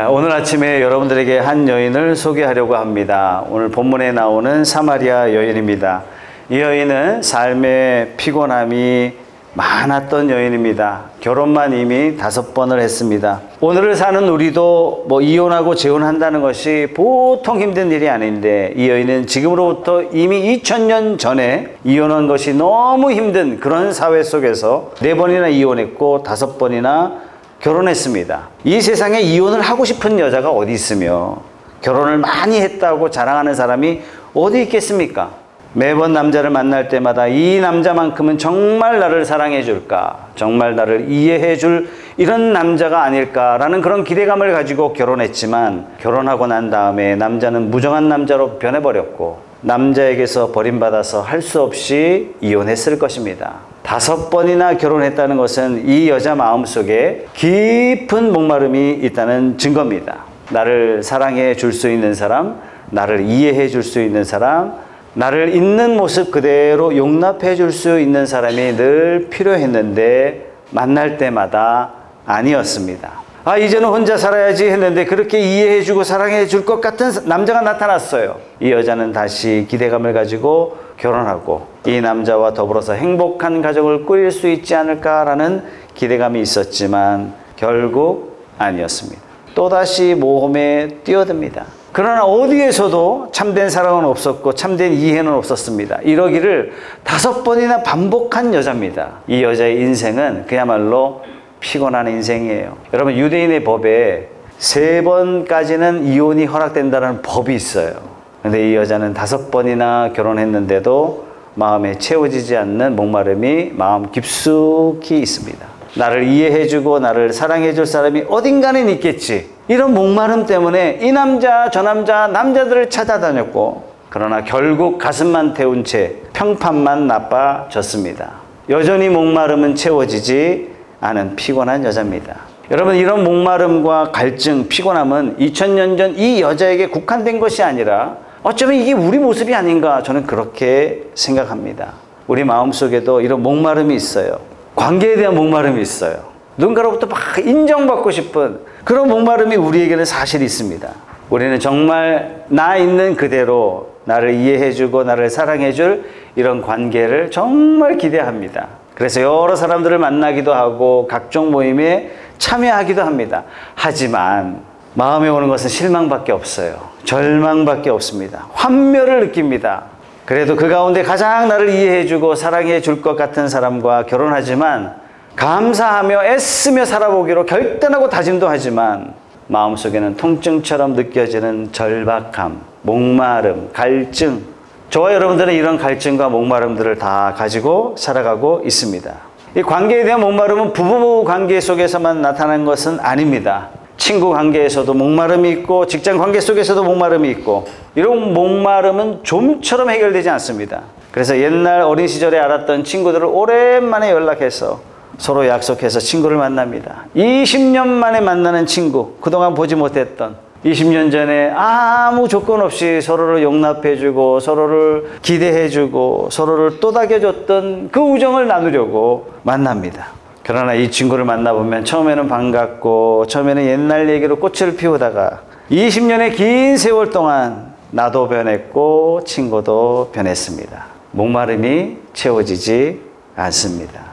오늘 아침에 여러분들에게 한 여인을 소개하려고 합니다. 오늘 본문에 나오는 사마리아 여인입니다. 이 여인은 삶의 피곤함이 많았던 여인입니다. 결혼만 이미 5번을 했습니다. 오늘을 사는 우리도 이혼하고 재혼한다는 것이 보통 힘든 일이 아닌데, 이 여인은 지금으로부터 이미 2000년 전에 이혼한 것이 너무 힘든 그런 사회 속에서 4번이나 이혼했고 5번이나 결혼했습니다. 이 세상에 이혼을 하고 싶은 여자가 어디 있으며 결혼을 많이 했다고 자랑하는 사람이 어디 있겠습니까? 매번 남자를 만날 때마다 이 남자만큼은 정말 나를 사랑해 줄까, 정말 나를 이해해 줄 이런 남자가 아닐까라는 그런 기대감을 가지고 결혼했지만, 결혼하고 난 다음에 남자는 무정한 남자로 변해버렸고 남자에게서 버림받아서 할 수 없이 이혼했을 것입니다. 5번이나 결혼했다는 것은 이 여자 마음속에 깊은 목마름이 있다는 증거입니다. 나를 사랑해 줄 수 있는 사람, 나를 이해해 줄 수 있는 사람, 나를 있는 모습 그대로 용납해 줄 수 있는 사람이 늘 필요했는데 만날 때마다 아니었습니다. 이제는 혼자 살아야지 했는데 그렇게 이해해 주고 사랑해 줄 것 같은 남자가 나타났어요. 이 여자는 다시 기대감을 가지고 결혼하고 이 남자와 더불어서 행복한 가정을 꾸릴 수 있지 않을까라는 기대감이 있었지만 결국 아니었습니다. 또다시 모험에 뛰어듭니다. 그러나 어디에서도 참된 사랑은 없었고 참된 이해는 없었습니다. 이러기를 5번이나 반복한 여자입니다. 이 여자의 인생은 그야말로 피곤한 인생이에요. 여러분, 유대인의 법에 3번까지는 이혼이 허락된다는 법이 있어요. 근데 이 여자는 5번이나 결혼했는데도 마음에 채워지지 않는 목마름이 마음 깊숙이 있습니다. 나를 이해해주고 나를 사랑해줄 사람이 어딘가는 있겠지, 이런 목마름 때문에 이 남자 저 남자 남자들을 찾아다녔고, 그러나 결국 가슴만 태운 채 평판만 나빠졌습니다. 여전히 목마름은 채워지지 않은 피곤한 여자입니다. 여러분, 이런 목마름과 갈증, 피곤함은 2000년 전 이 여자에게 국한된 것이 아니라 어쩌면 이게 우리 모습이 아닌가, 저는 그렇게 생각합니다. 우리 마음속에도 이런 목마름이 있어요. 관계에 대한 목마름이 있어요. 누군가로부터 막 인정받고 싶은 그런 목마름이 우리에게는 사실 있습니다. 우리는 정말 나 있는 그대로 나를 이해해주고 나를 사랑해줄 이런 관계를 정말 기대합니다. 그래서 여러 사람들을 만나기도 하고 각종 모임에 참여하기도 합니다. 하지만 마음에 오는 것은 실망밖에 없어요. 절망밖에 없습니다. 환멸을 느낍니다. 그래도 그 가운데 가장 나를 이해해주고 사랑해 줄 것 같은 사람과 결혼하지만, 감사하며 애쓰며 살아보기로 결단하고 다짐도 하지만 마음속에는 통증처럼 느껴지는 절박함, 목마름, 갈증, 저와 여러분들은 이런 갈증과 목마름들을 다 가지고 살아가고 있습니다. 이 관계에 대한 목마름은 부부 관계 속에서만 나타나는 것은 아닙니다. 친구 관계에서도 목마름이 있고 직장 관계 속에서도 목마름이 있고, 이런 목마름은 좀처럼 해결되지 않습니다. 그래서 옛날 어린 시절에 알았던 친구들을 오랜만에 연락해서 서로 약속해서 친구를 만납니다. 20년 만에 만나는 친구, 그동안 보지 못했던, 20년 전에 아무 조건 없이 서로를 용납해주고 서로를 기대해주고 서로를 또닥여줬던 그 우정을 나누려고 만납니다. 그러나 이 친구를 만나보면 처음에는 반갑고 처음에는 옛날 얘기로 꽃을 피우다가 20년의 긴 세월 동안 나도 변했고 친구도 변했습니다. 목마름이 채워지지 않습니다.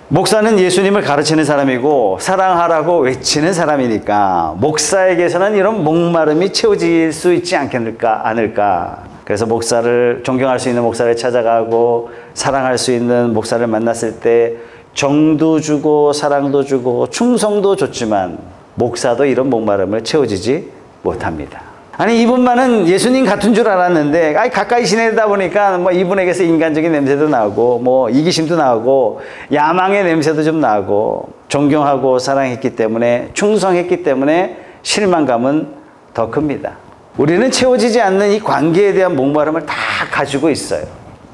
목사는 예수님을 가르치는 사람이고 사랑하라고 외치는 사람이니까 목사에게서는 이런 목마름이 채워질 수 있지 않을까. 그래서 목사를 존경할 수 있는 목사를 찾아가고 사랑할 수 있는 목사를 만났을 때 정도 주고 사랑도 주고 충성도 줬지만 목사도 이런 목마름을 채워지지 못합니다. 아니, 이분만은 예수님 같은 줄 알았는데 가까이 지내다 보니까 이분에게서 인간적인 냄새도 나고 이기심도 나고 야망의 냄새도 좀 나고, 존경하고 사랑했기 때문에, 충성했기 때문에 실망감은 더 큽니다. 우리는 채워지지 않는 이 관계에 대한 목마름을 다 가지고 있어요.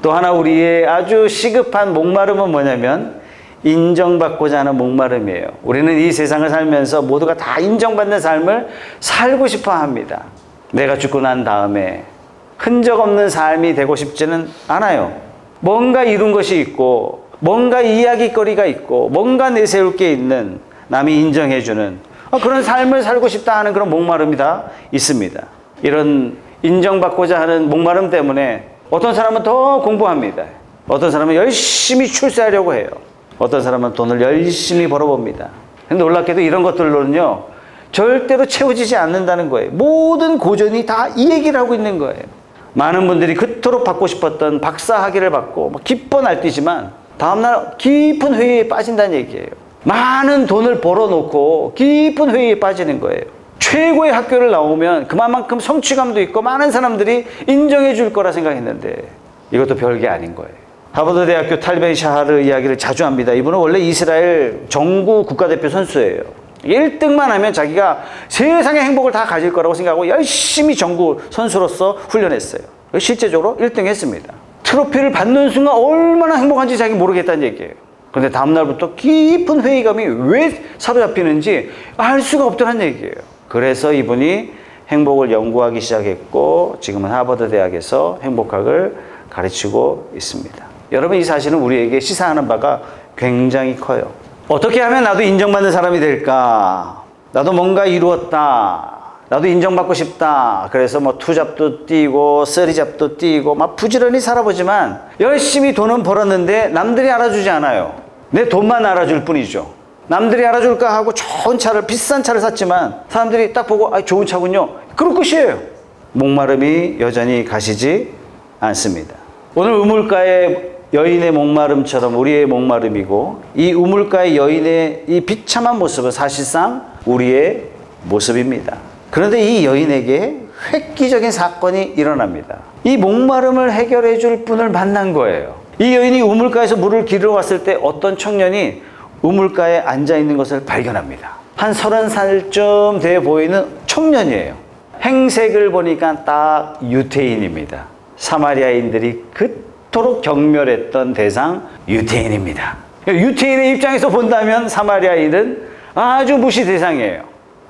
또 하나 우리의 아주 시급한 목마름은 뭐냐면 인정받고자 하는 목마름이에요. 우리는 이 세상을 살면서 모두가 다 인정받는 삶을 살고 싶어 합니다. 내가 죽고 난 다음에 흔적 없는 삶이 되고 싶지는 않아요. 뭔가 이룬 것이 있고 뭔가 이야기거리가 있고 뭔가 내세울 게 있는, 남이 인정해주는, 그런 삶을 살고 싶다 하는 그런 목마름이 다 있습니다. 이런 인정받고자 하는 목마름 때문에 어떤 사람은 더 공부합니다. 어떤 사람은 열심히 출세하려고 해요. 어떤 사람은 돈을 열심히 벌어봅니다. 근데 놀랍게도 이런 것들로는요, 절대로 채워지지 않는다는 거예요. 모든 고전이 다 이 얘기를 하고 있는 거예요. 많은 분들이 그토록 받고 싶었던 박사 학위를 받고 기뻐 날뛰지만 다음날 깊은 회의에 빠진다는 얘기예요. 많은 돈을 벌어놓고 깊은 회의에 빠지는 거예요. 최고의 학교를 나오면 그만큼 성취감도 있고 많은 사람들이 인정해 줄 거라 생각했는데 이것도 별게 아닌 거예요. 하버드 대학교 탈베이 샤하르 이야기를 자주 합니다. 이분은 원래 이스라엘 정구 국가대표 선수예요. 1등만 하면 자기가 세상의 행복을 다 가질 거라고 생각하고 열심히 정구 선수로서 훈련했어요. 실제적으로 1등 했습니다. 트로피를 받는 순간 얼마나 행복한지 자기 모르겠다는 얘기예요. 그런데 다음날부터 깊은 회의감이 왜 사로잡히는지 알 수가 없더란 얘기예요. 그래서 이분이 행복을 연구하기 시작했고 지금은 하버드 대학에서 행복학을 가르치고 있습니다. 여러분, 이 사실은 우리에게 시사하는 바가 굉장히 커요. 어떻게 하면 나도 인정받는 사람이 될까? 나도 뭔가 이루었다. 나도 인정받고 싶다. 그래서 투잡도 뛰고 쓰리잡도 뛰고 막 부지런히 살아보지만 열심히 돈은 벌었는데 남들이 알아주지 않아요. 내 돈만 알아줄 뿐이죠. 남들이 알아줄까 하고 좋은 차를, 비싼 차를 샀지만 사람들이 딱 보고 좋은 차군요. 그럴 것이에요. 목마름이 여전히 가시지 않습니다. 오늘 우물가의 여인의 목마름처럼 우리의 목마름이고, 이 우물가의 여인의 이 비참한 모습은 사실상 우리의 모습입니다. 그런데 이 여인에게 획기적인 사건이 일어납니다. 이 목마름을 해결해 줄 분을 만난 거예요. 이 여인이 우물가에서 물을 기르러 왔을 때 어떤 청년이 우물가에 앉아 있는 것을 발견합니다. 한 30살쯤 돼 보이는 청년이에요. 행색을 보니까 딱 유태인입니다. 사마리아인들이 그토록 경멸했던 대상 유태인입니다. 유태인의 입장에서 본다면 사마리아인은 아주 무시 대상이에요.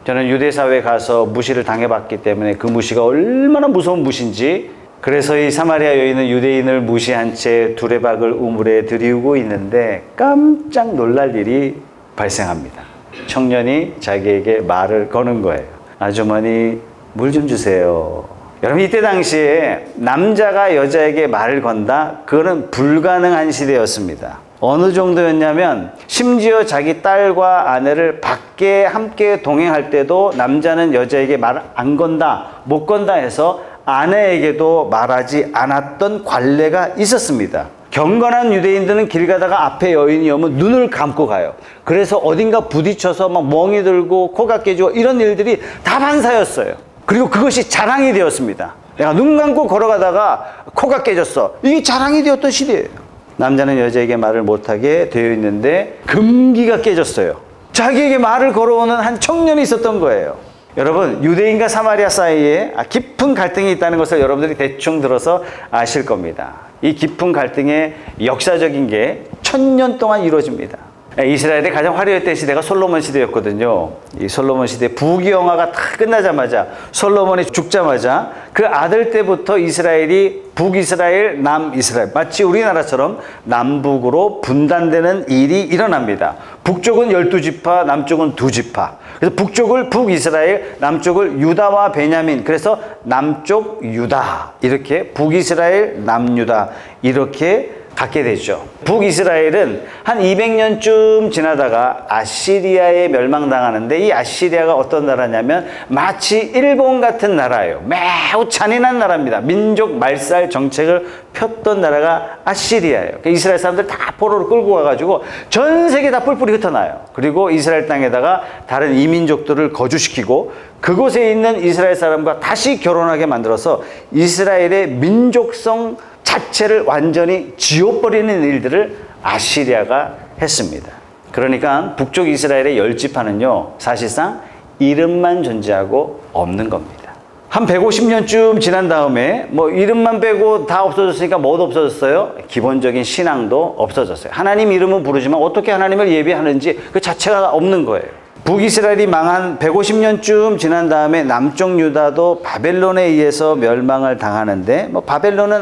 저는 유대사회에 가서 무시를 당해봤기 때문에 그 무시가 얼마나 무서운 무시인지, 그래서 이 사마리아 여인은 유대인을 무시한 채 두레박을 우물에 들이우고 있는데 깜짝 놀랄 일이 발생합니다. 청년이 자기에게 말을 거는 거예요. 아주머니, 물 좀 주세요. 여러분, 이때 당시에 남자가 여자에게 말을 건다? 그거는 불가능한 시대였습니다. 어느 정도였냐면 심지어 자기 딸과 아내를 밖에 함께 동행할 때도 남자는 여자에게 말 안 건다, 못 건다 해서 아내에게도 말하지 않았던 관례가 있었습니다. 경건한 유대인들은 길 가다가 앞에 여인이 오면 눈을 감고 가요. 그래서 어딘가 부딪혀서 막 멍이 들고 코가 깨지고 이런 일들이 다 반사였어요. 그리고 그것이 자랑이 되었습니다. 내가 눈 감고 걸어가다가 코가 깨졌어. 이게 자랑이 되었던 시대예요. 남자는 여자에게 말을 못하게 되어 있는데 금기가 깨졌어요. 자기에게 말을 걸어오는 한 청년이 있었던 거예요. 여러분, 유대인과 사마리아 사이에 깊은 갈등이 있다는 것을 여러분들이 대충 들어서 아실 겁니다. 이 깊은 갈등의 역사적인 게 1000년 동안 이루어집니다. 이스라엘의 가장 화려했던 시대가 솔로몬 시대였거든요. 이 솔로몬 시대 부귀영화가 다 끝나자마자, 솔로몬이 죽자마자 그 아들 때부터 이스라엘이 북이스라엘, 남이스라엘, 마치 우리나라처럼 남북으로 분단되는 일이 일어납니다. 북쪽은 12지파, 남쪽은 2지파. 그래서 북쪽을 북이스라엘, 남쪽을 유다와 베냐민, 그래서 남쪽 유다, 이렇게 북이스라엘, 남유다, 이렇게 갖게 되죠. 북이스라엘은 한 200년쯤 지나다가 아시리아에 멸망당하는데, 이 아시리아가 어떤 나라냐면 마치 일본 같은 나라예요. 매우 잔인한 나라입니다. 민족 말살 정책을 폈던 나라가 아시리아예요. 이스라엘 사람들 다 포로로 끌고 가가지고 전 세계 다 뿔뿔이 흩어나요. 그리고 이스라엘 땅에다가 다른 이민족들을 거주시키고 그곳에 있는 이스라엘 사람과 다시 결혼하게 만들어서 이스라엘의 민족성 자체를 완전히 지워버리는 일들을 아시리아가 했습니다. 그러니까 북쪽 이스라엘의 10지파는요, 사실상 이름만 존재하고 없는 겁니다. 한 150년쯤 지난 다음에 이름만 빼고 다 없어졌으니까 뭐도 없어졌어요? 기본적인 신앙도 없어졌어요. 하나님 이름은 부르지만 어떻게 하나님을 예배하는지 그 자체가 없는 거예요. 북이스라엘이 망한 150년쯤 지난 다음에 남쪽 유다도 바벨론에 의해서 멸망을 당하는데, 바벨론은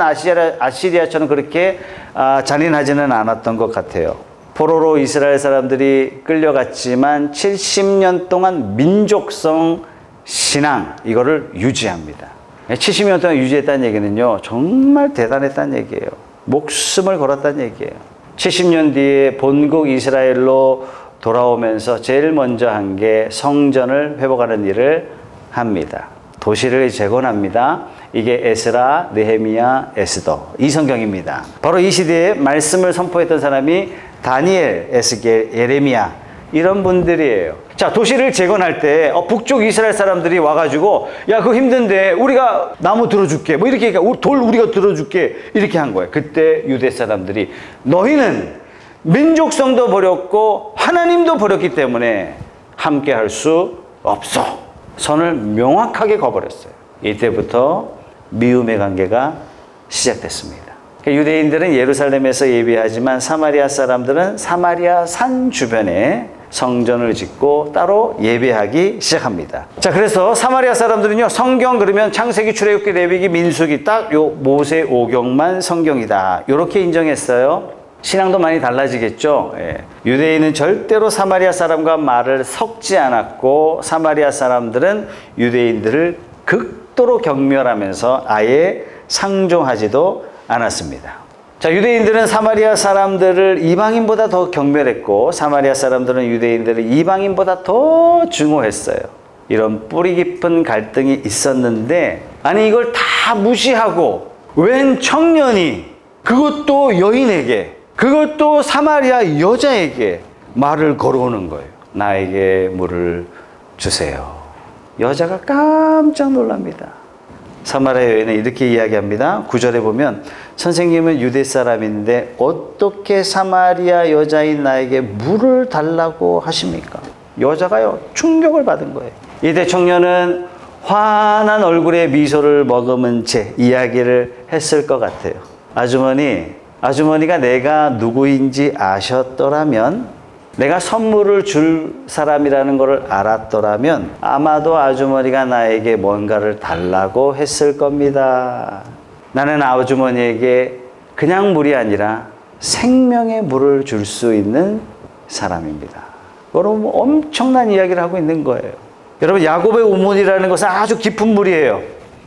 아시리아처럼 그렇게 잔인하지는 않았던 것 같아요. 포로로 이스라엘 사람들이 끌려갔지만 70년 동안 민족성 신앙 이거를 유지합니다. 70년 동안 유지했다는 얘기는요, 정말 대단했다는 얘기예요. 목숨을 걸었다는 얘기예요. 70년 뒤에 본국 이스라엘로 돌아오면서 제일 먼저 한 게 성전을 회복하는 일을 합니다. 도시를 재건합니다. 이게 에스라, 느헤미야, 에스더 이 성경입니다. 바로 이 시대에 말씀을 선포했던 사람이 다니엘, 에스겔, 예레미야 이런 분들이에요. 자, 도시를 재건할 때 북쪽 이스라엘 사람들이 와가지고 야, 그거 힘든데 우리가 나무 들어줄게 뭐 이렇게 돌 우리가 들어줄게 이렇게 한 거예요. 그때 유대 사람들이 너희는 민족성도 버렸고 하나님도 버렸기 때문에 함께 할 수 없어. 선을 명확하게 거버렸어요. 이때부터 미움의 관계가 시작됐습니다. 유대인들은 예루살렘에서 예배하지만 사마리아 사람들은 사마리아 산 주변에 성전을 짓고 따로 예배하기 시작합니다. 자, 그래서 사마리아 사람들은요, 성경 그러면 창세기, 출애굽기, 레위기, 민수기 딱 요 모세 오경만 성경이다. 이렇게 인정했어요. 신앙도 많이 달라지겠죠. 예. 유대인은 절대로 사마리아 사람과 말을 섞지 않았고 사마리아 사람들은 유대인들을 극도로 경멸하면서 아예 상종하지도 않았습니다. 자, 유대인들은 사마리아 사람들을 이방인보다 더 경멸했고 사마리아 사람들은 유대인들을 이방인보다 더 증오했어요. 이런 뿌리 깊은 갈등이 있었는데 아니 이걸 다 무시하고 웬 청년이 그것도 여인에게 그것도 사마리아 여자에게 말을 걸어오는 거예요. 나에게 물을 주세요. 여자가 깜짝 놀랍니다. 사마리아 여인은 이렇게 이야기합니다. 9절에 보면 선생님은 유대 사람인데 어떻게 사마리아 여자인 나에게 물을 달라고 하십니까? 여자가요 충격을 받은 거예요. 이때 청년은 환한 얼굴에 미소를 머금은 채 이야기를 했을 것 같아요. 아주머니가 내가 누구인지 아셨더라면 내가 선물을 줄 사람이라는 것을 알았더라면 아마도 아주머니가 나에게 뭔가를 달라고 했을 겁니다. 나는 아주머니에게 그냥 물이 아니라 생명의 물을 줄 수 있는 사람입니다. 여러분 엄청난 이야기를 하고 있는 거예요. 여러분 야곱의 우문이라는 것은 아주 깊은 물이에요.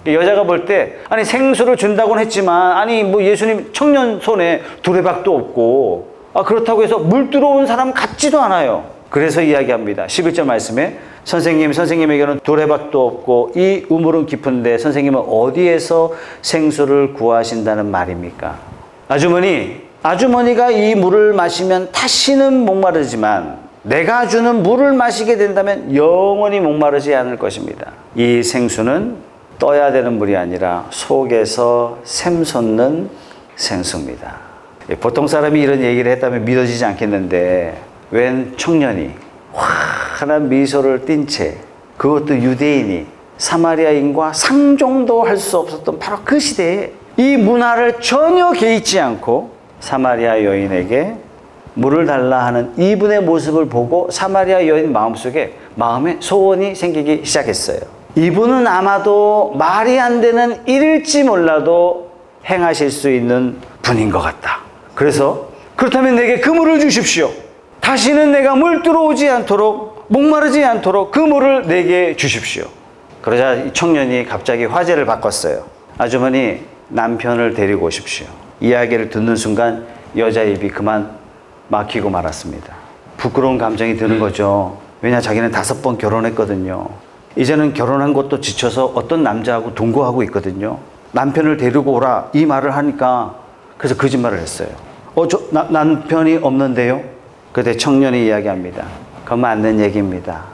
여자가 볼 때 아니 생수를 준다고는 했지만 아니 뭐 예수님 청년 손에 두레박도 없고 그렇다고 해서 물 들어온 사람 같지도 않아요. 그래서 이야기합니다. 11절 말씀에 선생님에게는 두레박도 없고 이 우물은 깊은데 선생님은 어디에서 생수를 구하신다는 말입니까? 아주머니가 이 물을 마시면 다시는 목마르지만 내가 주는 물을 마시게 된다면 영원히 목마르지 않을 것입니다. 이 생수는 떠야 되는 물이 아니라 속에서 샘솟는 생수입니다. 보통 사람이 이런 얘기를 했다면 믿어지지 않겠는데 웬 청년이 환한 미소를 띤 채 그것도 유대인이 사마리아인과 상종도 할 수 없었던 바로 그 시대에 이 문화를 전혀 개의치 않고 사마리아 여인에게 물을 달라 하는 이분의 모습을 보고 사마리아 여인 마음에 소원이 생기기 시작했어요. 이분은 아마도 말이 안 되는 일일지 몰라도 행하실 수 있는 분인 것 같다. 그래서 그렇다면 내게 그 물을 주십시오. 다시는 내가 물 들어오지 않도록 목마르지 않도록 그 물을 내게 주십시오. 그러자 이 청년이 갑자기 화제를 바꿨어요. 아주머니 남편을 데리고 오십시오. 이야기를 듣는 순간 여자 입이 그만 막히고 말았습니다. 부끄러운 감정이 드는 거죠. 왜냐 자기는 5번 결혼했거든요. 이제는 결혼한 것도 지쳐서 어떤 남자하고 동거하고 있거든요. 남편을 데리고 오라 이 말을 하니까 그래서 거짓말을 했어요. 남편이 없는데요? 그때 청년이 이야기합니다. 그거 맞는 얘기입니다.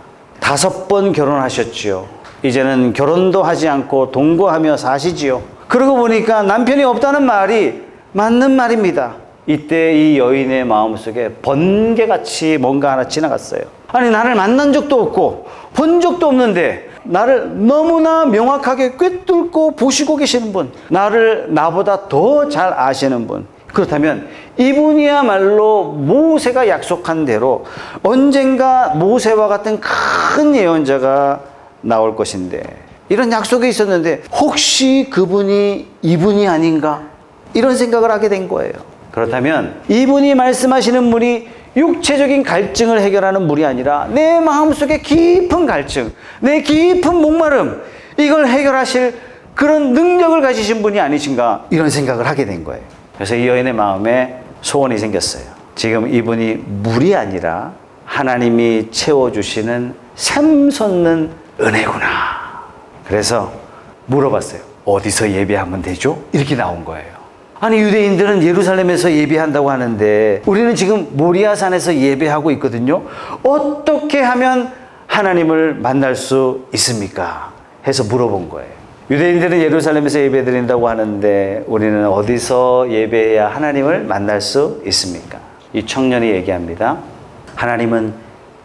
5번 결혼하셨지요. 이제는 결혼도 하지 않고 동거하며 사시지요. 그러고 보니까 남편이 없다는 말이 맞는 말입니다. 이때 이 여인의 마음속에 번개같이 뭔가 하나 지나갔어요. 아니 나를 만난 적도 없고 본 적도 없는데 나를 너무나 명확하게 꿰뚫고 보시고 계시는 분, 나보다 더 잘 아시는 분, 그렇다면 이분이야말로 모세가 약속한 대로 언젠가 모세와 같은 큰 예언자가 나올 것인데 이런 약속이 있었는데 혹시 그분이 이분이 아닌가 이런 생각을 하게 된 거예요. 그렇다면 이분이 말씀하시는 분이 육체적인 갈증을 해결하는 물이 아니라 내 마음속에 깊은 갈증, 내 깊은 목마름, 이걸 해결하실 그런 능력을 가지신 분이 아니신가, 이런 생각을 하게 된 거예요. 그래서 이 여인의 마음에 소원이 생겼어요. 지금 이분이 물이 아니라 하나님이 채워주시는 샘솟는 은혜구나. 그래서 물어봤어요. 어디서 예배하면 되죠? 이렇게 나온 거예요. 아니, 유대인들은 예루살렘에서 예배한다고 하는데 우리는 지금 모리아산에서 예배하고 있거든요. 어떻게 하면 하나님을 만날 수 있습니까? 해서 물어본 거예요. 유대인들은 예루살렘에서 예배드린다고 하는데 우리는 어디서 예배해야 하나님을 만날 수 있습니까? 이 청년이 얘기합니다. 하나님은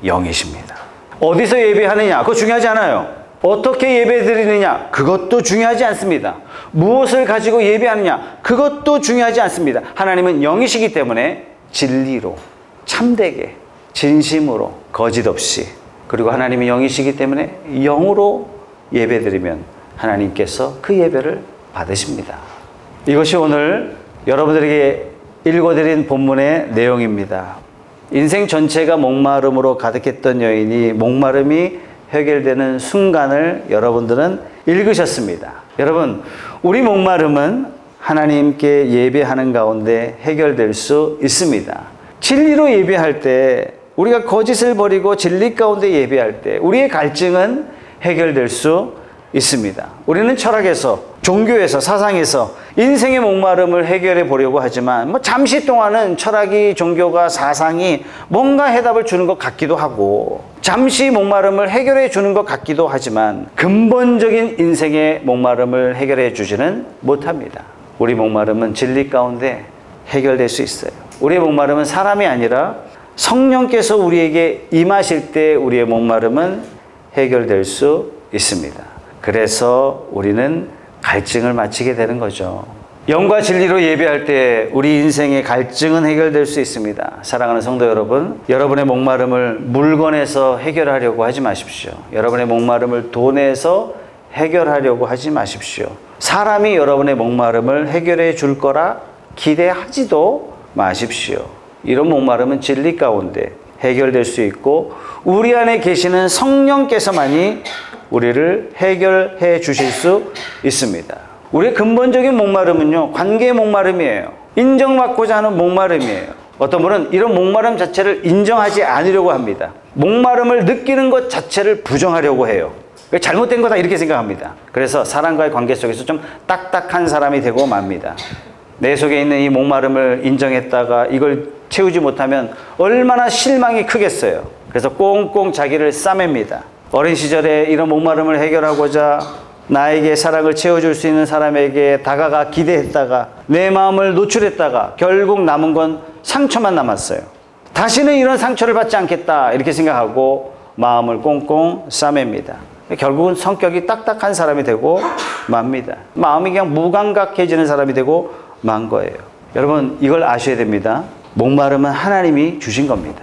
영이십니다. 어디서 예배하느냐? 그거 중요하지 않아요. 어떻게 예배드리느냐? 그것도 중요하지 않습니다. 무엇을 가지고 예배하느냐? 그것도 중요하지 않습니다. 하나님은 영이시기 때문에 진리로, 참되게, 진심으로, 거짓 없이, 그리고 하나님이 영이시기 때문에 영으로 예배드리면 하나님께서 그 예배를 받으십니다. 이것이 오늘 여러분들에게 읽어드린 본문의 내용입니다. 인생 전체가 목마름으로 가득했던 여인이 목마름이 해결되는 순간을 여러분들은 읽으셨습니다. 여러분, 우리 목마름은 하나님께 예배하는 가운데 해결될 수 있습니다. 진리로 예배할 때, 우리가 거짓을 버리고 진리 가운데 예배할 때 우리의 갈증은 해결될 수 있습니다. 우리는 철학에서, 종교에서, 사상에서 인생의 목마름을 해결해 보려고 하지만 잠시 동안은 철학이, 종교가, 사상이 뭔가 해답을 주는 것 같기도 하고 잠시 목마름을 해결해 주는 것 같기도 하지만 근본적인 인생의 목마름을 해결해 주지는 못합니다. 우리 목마름은 진리 가운데 해결될 수 있어요. 우리의 목마름은 사람이 아니라 성령께서 우리에게 임하실 때 우리의 목마름은 해결될 수 있습니다. 그래서 우리는 갈증을 마치게 되는 거죠. 영과 진리로 예배할 때 우리 인생의 갈증은 해결될 수 있습니다. 사랑하는 성도 여러분, 여러분의 목마름을 물건에서 해결하려고 하지 마십시오. 여러분의 목마름을 돈에서 해결하려고 하지 마십시오. 사람이 여러분의 목마름을 해결해 줄 거라 기대하지도 마십시오. 이런 목마름은 진리 가운데 해결될 수 있고 우리 안에 계시는 성령께서만이 우리를 해결해 주실 수 있습니다. 우리의 근본적인 목마름은요, 관계의 목마름이에요. 인정받고자 하는 목마름이에요. 어떤 분은 이런 목마름 자체를 인정하지 않으려고 합니다. 목마름을 느끼는 것 자체를 부정하려고 해요. 잘못된 거다 이렇게 생각합니다. 그래서 사람과의 관계 속에서 좀 딱딱한 사람이 되고 맙니다. 내 속에 있는 이 목마름을 인정했다가 이걸 채우지 못하면 얼마나 실망이 크겠어요. 그래서 꽁꽁 자기를 싸맵니다. 어린 시절에 이런 목마름을 해결하고자 나에게 사랑을 채워줄 수 있는 사람에게 다가가 기대했다가 내 마음을 노출했다가 결국 남은 건 상처만 남았어요. 다시는 이런 상처를 받지 않겠다 이렇게 생각하고 마음을 꽁꽁 싸맵니다. 결국은 성격이 딱딱한 사람이 되고 맙니다. 마음이 그냥 무감각해지는 사람이 되고 만 거예요. 여러분, 이걸 아셔야 됩니다. 목마름은 하나님이 주신 겁니다.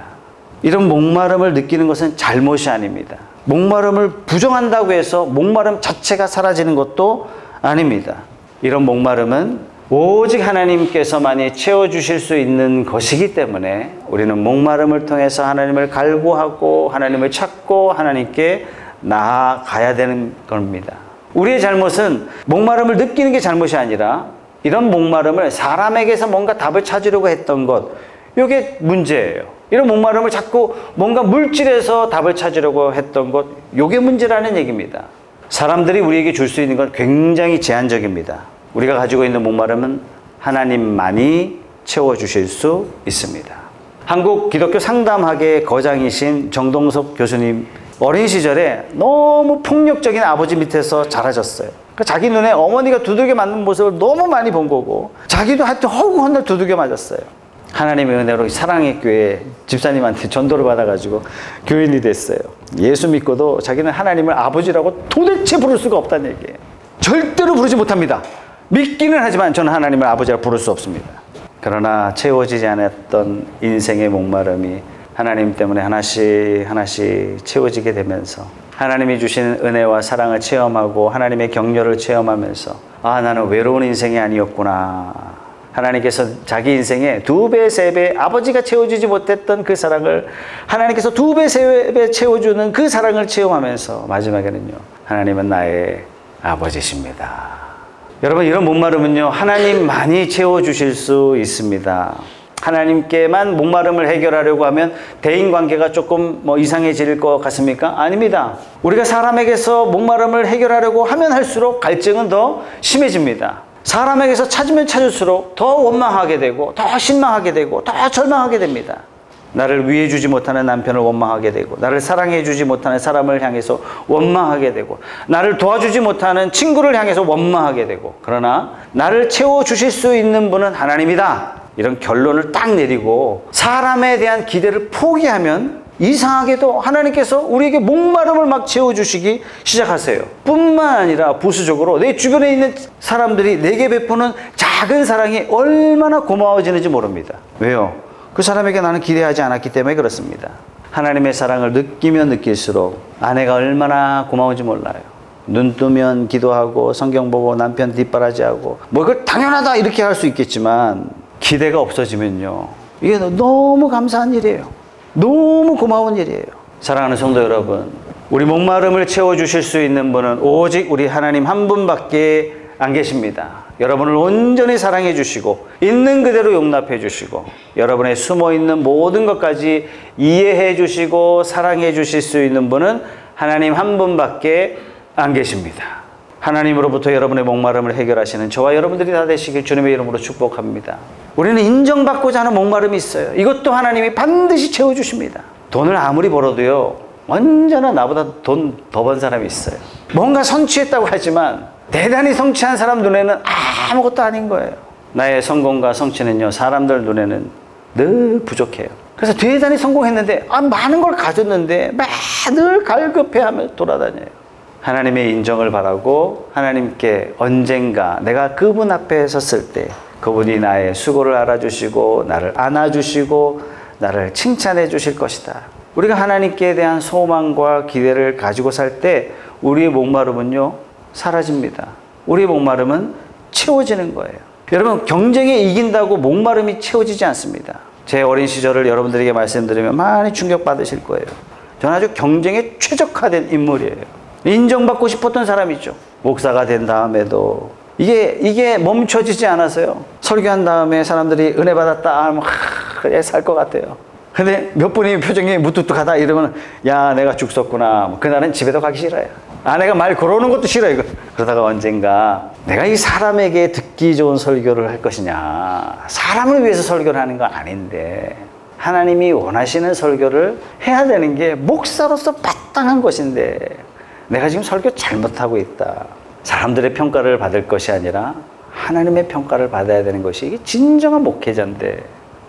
이런 목마름을 느끼는 것은 잘못이 아닙니다. 목마름을 부정한다고 해서 목마름 자체가 사라지는 것도 아닙니다. 이런 목마름은 오직 하나님께서만이 채워주실 수 있는 것이기 때문에 우리는 목마름을 통해서 하나님을 갈구하고 하나님을 찾고 하나님께 나아가야 되는 겁니다. 우리의 잘못은 목마름을 느끼는 게 잘못이 아니라 이런 목마름을 사람에게서 뭔가 답을 찾으려고 했던 것, 이게 문제예요. 이런 목마름을 자꾸 뭔가 물질에서 답을 찾으려고 했던 것, 이게 문제라는 얘기입니다. 사람들이 우리에게 줄 수 있는 건 굉장히 제한적입니다. 우리가 가지고 있는 목마름은 하나님만이 채워주실 수 있습니다. 한국 기독교 상담학의 거장이신 정동석 교수님, 어린 시절에 너무 폭력적인 아버지 밑에서 자라졌어요. 그러니까 자기 눈에 어머니가 두들겨 맞는 모습을 너무 많이 본 거고 자기도 하여튼 허구헌날 두들겨 맞았어요. 하나님의 은혜로 사랑의 교회 집사님한테 전도를 받아가지고 교인이 됐어요. 예수 믿고도 자기는 하나님을 아버지라고 도대체 부를 수가 없다는 얘기예요. 절대로 부르지 못합니다. 믿기는 하지만 저는 하나님을 아버지라고 부를 수 없습니다. 그러나 채워지지 않았던 인생의 목마름이 하나님 때문에 하나씩 하나씩 채워지게 되면서 하나님이 주신 은혜와 사랑을 체험하고 하나님의 격려를 체험하면서 아, 나는 외로운 인생이 아니었구나 하나님께서 자기 인생에 2배, 3배 아버지가 채워주지 못했던 그 사랑을 하나님께서 2배, 3배 채워주는 그 사랑을 체험하면서 마지막에는요, 하나님은 나의 아버지십니다. 여러분, 이런 목마름은요, 하나님만이 채워주실 수 있습니다. 하나님께만 목마름을 해결하려고 하면 대인관계가 조금 이상해질 것 같습니까? 아닙니다. 우리가 사람에게서 목마름을 해결하려고 하면 할수록 갈증은 더 심해집니다. 사람에게서 찾으면 찾을수록 더 원망하게 되고 더 실망하게 되고 더 절망하게 됩니다. 나를 위해주지 못하는 남편을 원망하게 되고, 나를 사랑해주지 못하는 사람을 향해서 원망하게 되고, 나를 도와주지 못하는 친구를 향해서 원망하게 되고, 그러나 나를 채워주실 수 있는 분은 하나님이다, 이런 결론을 딱 내리고 사람에 대한 기대를 포기하면 이상하게도 하나님께서 우리에게 목마름을 막 채워주시기 시작하세요. 뿐만 아니라 부수적으로 내 주변에 있는 사람들이 내게 베푸는 작은 사랑이 얼마나 고마워지는지 모릅니다. 왜요? 그 사람에게 나는 기대하지 않았기 때문에 그렇습니다. 하나님의 사랑을 느끼면 느낄수록 아내가 얼마나 고마운지 몰라요. 눈 뜨면 기도하고 성경 보고 남편 뒷바라지하고 이걸 당연하다 이렇게 할 수 있겠지만, 기대가 없어지면요, 이게 너무 감사한 일이에요. 너무 고마운 일이에요. 사랑하는 성도 여러분, 우리 목마름을 채워주실 수 있는 분은 오직 우리 하나님 한 분밖에 안 계십니다. 여러분을 온전히 사랑해 주시고 있는 그대로 용납해 주시고 여러분의 숨어있는 모든 것까지 이해해 주시고 사랑해 주실 수 있는 분은 하나님 한 분밖에 안 계십니다. 하나님으로부터 여러분의 목마름을 해결하시는 저와 여러분들이 다 되시길 주님의 이름으로 축복합니다. 우리는 인정받고자 하는 목마름이 있어요. 이것도 하나님이 반드시 채워주십니다. 돈을 아무리 벌어도요, 언제나 나보다 돈 더 번 사람이 있어요. 뭔가 성취했다고 하지만 대단히 성취한 사람 눈에는 아무것도 아닌 거예요. 나의 성공과 성취는요, 사람들 눈에는 늘 부족해요. 그래서 대단히 성공했는데 많은 걸 가졌는데 늘 갈급해하며 돌아다녀요. 하나님의 인정을 바라고 하나님께 언젠가 내가 그분 앞에 섰을 때 그분이 나의 수고를 알아주시고 나를 안아주시고 나를 칭찬해 주실 것이다. 우리가 하나님께 대한 소망과 기대를 가지고 살 때 우리의 목마름은요, 사라집니다. 우리의 목마름은 채워지는 거예요. 여러분, 경쟁에 이긴다고 목마름이 채워지지 않습니다. 제 어린 시절을 여러분들에게 말씀드리면 많이 충격받으실 거예요. 저는 아주 경쟁에 최적화된 인물이에요. 인정받고 싶었던 사람이죠. 목사가 된 다음에도 이게 멈춰지지 않았어요. 설교한 다음에 사람들이 은혜 받았다 하면 그래 살 것 같아요. 근데 몇 분이 표정이 무뚝뚝하다 이러면 야, 내가 죽 썼구나. 그날은 집에도 가기 싫어요. 아내가 말 걸어오는 것도 싫어요. 그러다가 언젠가 내가 이 사람에게 듣기 좋은 설교를 할 것이냐, 사람을 위해서 설교를 하는 건 아닌데 하나님이 원하시는 설교를 해야 되는 게 목사로서 마땅한 것인데 내가 지금 설교 잘못하고 있다. 사람들의 평가를 받을 것이 아니라 하나님의 평가를 받아야 되는 것이 이게 진정한 목회자인데,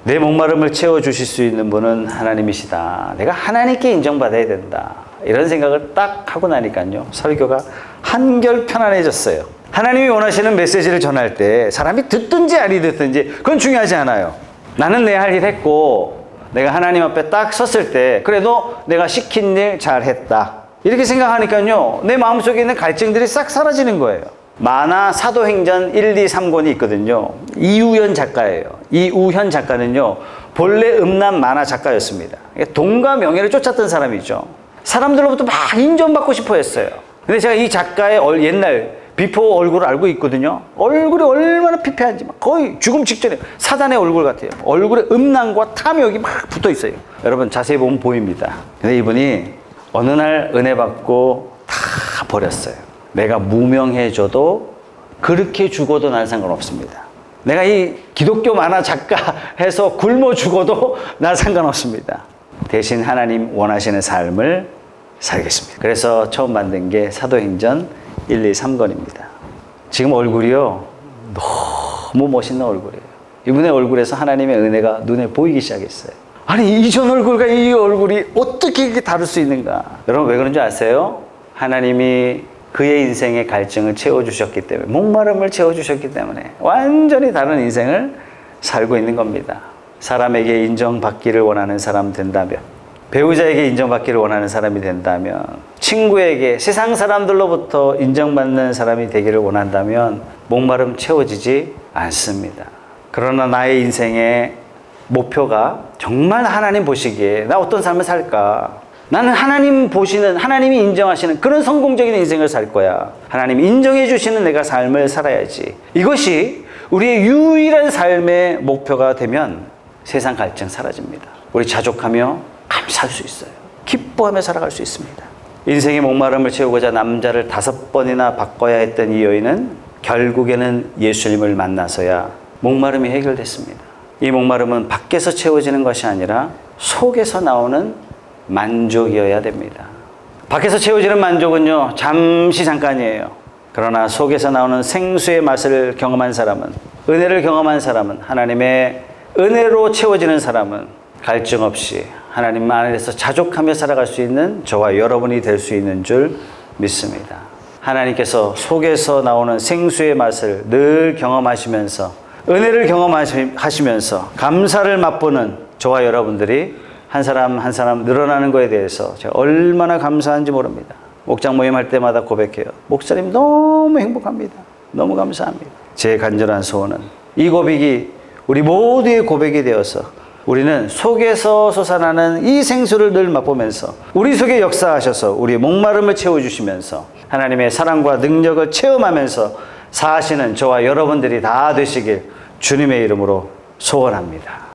내 목마름을 채워주실 수 있는 분은 하나님이시다. 내가 하나님께 인정받아야 된다. 이런 생각을 딱 하고 나니까요, 설교가 한결 편안해졌어요. 하나님이 원하시는 메시지를 전할 때 사람이 듣든지 아니 듣든지 그건 중요하지 않아요. 나는 내 할 일 했고 내가 하나님 앞에 딱 섰을 때 그래도 내가 시킨 일 잘했다. 이렇게 생각하니까요, 내 마음속에 있는 갈증들이 싹 사라지는 거예요. 만화 사도행전 1, 2, 3권이 있거든요. 이우현 작가예요. 이우현 작가는요, 본래 음란 만화 작가였습니다. 돈과 명예를 쫓았던 사람이죠. 사람들로부터 막 인정받고 싶어 했어요. 근데 제가 이 작가의 옛날 비포 얼굴을 알고 있거든요. 얼굴이 얼마나 피폐한지 거의 죽음 직전에 사단의 얼굴 같아요. 얼굴에 음란과 탐욕이 막 붙어 있어요. 여러분 자세히 보면 보입니다. 근데 이분이 어느 날 은혜 받고 다 버렸어요. 내가 무명해져도 그렇게 죽어도 난 상관없습니다. 내가 이 기독교 만화 작가 해서 굶어 죽어도 난 상관없습니다. 대신 하나님 원하시는 삶을 살겠습니다. 그래서 처음 만든 게 사도행전 1, 2, 3권입니다. 지금 얼굴이요, 너무 멋있는 얼굴이에요. 이분의 얼굴에서 하나님의 은혜가 눈에 보이기 시작했어요. 아니, 이전 얼굴과 이 얼굴이 어떻게 이렇게 다를 수 있는가? 여러분 왜 그런지 아세요? 하나님이 그의 인생의 갈증을 채워주셨기 때문에, 목마름을 채워주셨기 때문에 완전히 다른 인생을 살고 있는 겁니다. 사람에게 인정받기를 원하는 사람 된다면, 배우자에게 인정받기를 원하는 사람이 된다면, 친구에게 세상 사람들로부터 인정받는 사람이 되기를 원한다면 목마름 채워지지 않습니다. 그러나 나의 인생의 목표가 정말 하나님 보시기에 나 어떤 삶을 살까? 나는 하나님 보시는, 하나님이 인정하시는 그런 성공적인 인생을 살 거야. 하나님이 인정해 주시는 내가 삶을 살아야지. 이것이 우리의 유일한 삶의 목표가 되면 세상 갈증 사라집니다. 우리 자족하며 감사할 수 있어요. 기뻐하며 살아갈 수 있습니다. 인생의 목마름을 채우고자 남자를 5번이나 바꿔야 했던 이 여인은 결국에는 예수님을 만나서야 목마름이 해결됐습니다. 이 목마름은 밖에서 채워지는 것이 아니라 속에서 나오는 만족이어야 됩니다. 밖에서 채워지는 만족은요, 잠깐이에요. 그러나 속에서 나오는 생수의 맛을 경험한 사람은, 은혜를 경험한 사람은, 하나님의 은혜로 채워지는 사람은 갈증 없이 하나님 안에서 자족하며 살아갈 수 있는 저와 여러분이 될 수 있는 줄 믿습니다. 하나님께서 속에서 나오는 생수의 맛을 늘 경험하시면서, 은혜를 경험하시면서 감사를 맛보는 저와 여러분들이 한 사람 한 사람 늘어나는 것에 대해서 제가 얼마나 감사한지 모릅니다. 목장 모임할 때마다 고백해요. 목사님 너무 행복합니다. 너무 감사합니다. 제 간절한 소원은 이 고백이 우리 모두의 고백이 되어서 우리는 속에서 솟아나는 이 생수를 늘 맛보면서 우리 속에 역사하셔서 우리의 목마름을 채워주시면서 하나님의 사랑과 능력을 체험하면서 사시는 저와 여러분들이 다 되시길 주님의 이름으로 소원합니다.